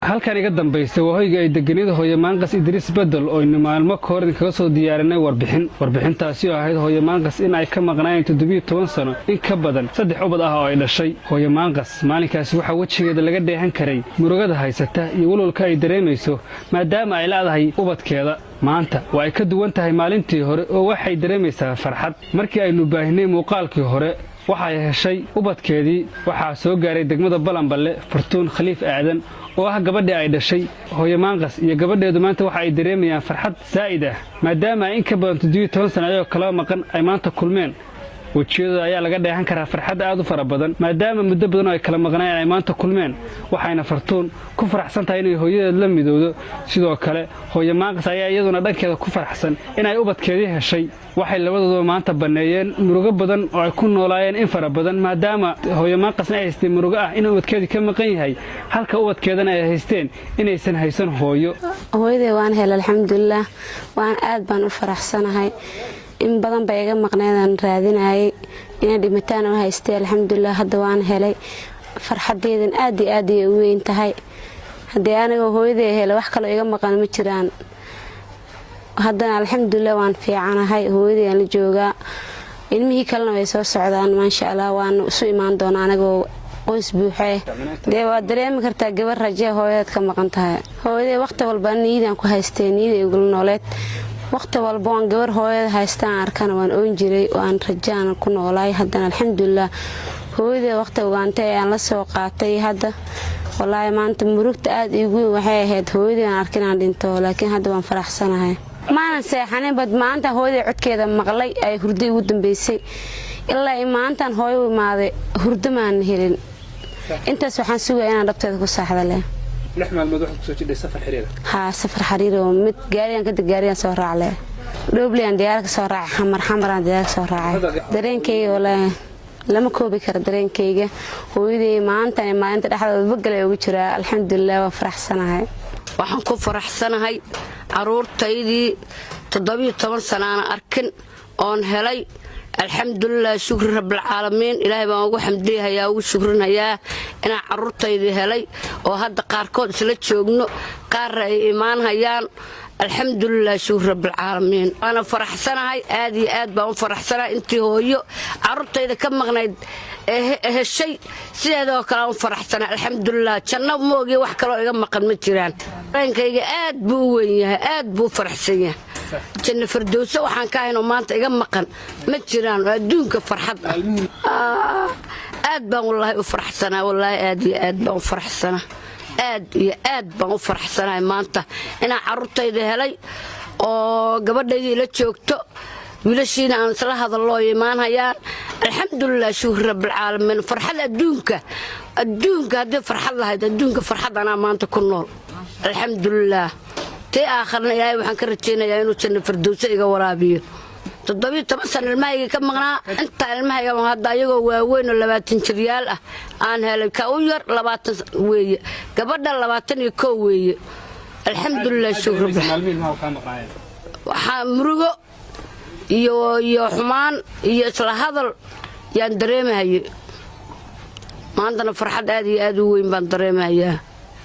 halkan iga dambaysa waa hoyga ay deganida hooyo maanqas Idriis Bedel oo in maalmo koor kaga soo diyaarinay warbixintaasi oo ahayd hooyo maanqas in ay ka maqnaayeen 17 sano in ka badan 3 ubad ah oo ay dhashay hooyo maanqas maalinkaasi waxa wajigeeda laga dheehan karay murugada haysata iyo walwalka ay dareemayso maadaama ay leedahay ubadkeeda maanta waa ay ka duwan tahay maalintii hore oo waxay dareemaysaa farxad markii aynu baahinay muuqaalkii hore waxay heshay ubadkeedii waxa soo gaaray degmada Balanballe Fartuun Khaliif Aadan oo ah gabadhii ay dhashay hooyo maanqas iyo gabadheedu maanta waxa ay dareemayaan farxad zaa'id ah maadaama in ka badan 17 sano ay kala maqan ay maanta kulmeen wajiyada ayaa laga dheehan karaa farxad aad u fara badan maadaama muddo badan ay kala maqnaayeen ay maanta kulmeen waxayna Fartuun ku faraxsan tahay inay hooyadeed la midowdo sidoo kale hooyo maanqas ayaa iyaduna dhankeeda ku faraxsan inay ubadkeedii heshay waxay labadooda maanta baneeyeen murugo badan oo ay ku noolaayeen in fara badan maadaama hooyo maanqasna ay haysteen murugo ah in ubadkeedii ka maqan yahay halka ubadkeedana ay haysteen inaysan haysan hooyadee waan helay alxamdulillah waan aad baan u faraxsanahay in badan bay iga maqnaydaan raadinayay inay dhimitaan oo haystay alxamdulillah hadda waan helay farxadeedan aad iyo aad ay u weyn tahay hadii aniga hooyadee helay wax kale iga maqan ma jiraan haddana alxamdulillah waan fiicanahay hooyadee aan la joogaa ilmihii kalena way soo socdaan maasha Allah waan isu imaan doonaa aniga qoys buuxay waa dareemi kartaa gabar rajo hooyadeed ka maqan tahay hooyadee waqti walba niidaan ku haystay niiday ugu nooleed waqti walba waan gabar hooyada haystaan arkana waan oon jiray oo aan rajaan ku noolaay haddana alxamdulillah hooyadee waqti waantay aan la soo qaatay hadda wallaahi maanta murugta aad iigu waxay ahayd hooyadee aan arkin aan dhinto laakiin hadda waan faraxsanahay maanan seexanin bad maanta hooyadee codkeeda maqlay ay hurday ugu dambeysay ilaa maantaan hooyo imaaday hurdo maan helin intaas waxaan sugaa inaan dhabteeda ku saaxda leh لحمة المدوح كسوتي سفر حريرة ها سفر حريرة ومت جاريان كده جاريان سوار عليه دوبليان ديارك سوار حمر ديارك سوار درين كي ولا لما كوبي كر درين كيجا ويدي ما أنت أحد بقى وجرا الحمد لله وفرح سنة هاي waxaan ku faraxsanahay caruurtaydii 17 sano aan arkin oon helay alxamdulillah shukr rabbil caalamiin ilaahay baan ugu xamdiyayaa ugu shukrinayaa inaan caruurtaydii helay oo hadda qaarkood isla joogno qaar ay imaan hayaan alxamdulillah shukr rabbil caalamiin ana faraxsanahay aad iyo aad baan u faraxsanahay intii hooyo caruurtayda ka maqnayd heshay sideedoo kale aan faraxsanahay alxamdulillah janno moogi wax kale iga maqan ma jiraan reenkayga aad buu weyn yahay aad buu faraxsan yahay janno firdowso waxaan ka hayno maanta iga maqan ma jiraan adduunka farxad aad baan wallahi u faraxsanahay wallahi aad iyo aad baan u faraxsanahay aad iyo aad baan u faraxsanahay maanta inaan caruurtayda helay oo gabadhaydii la joogto wiilashiina aan isla hadaloo imaan hayaan alxamdulillah shukr rabbil caalamiin farxad adduunka haddii farxad lahayd adduunka farxad anaa maanta ku nool alxamdulillah tii aakhirna ilaahay waxaan ka rajaynayaa inuu janno firdowso iga waraabiyo 17 sano ilmahayga ka maqnaa inta ilmahayga hadda ayagoo waaweyn oo 20 jiryaal ah aan helay ka u yar 20 weeye gabadha 21 weeye alxamdulillah shukr waxa murugo iyo xumaan iyo isla hadal yaan dareemahay maantana farxad aad iyo aad u weyn baan dareemayaa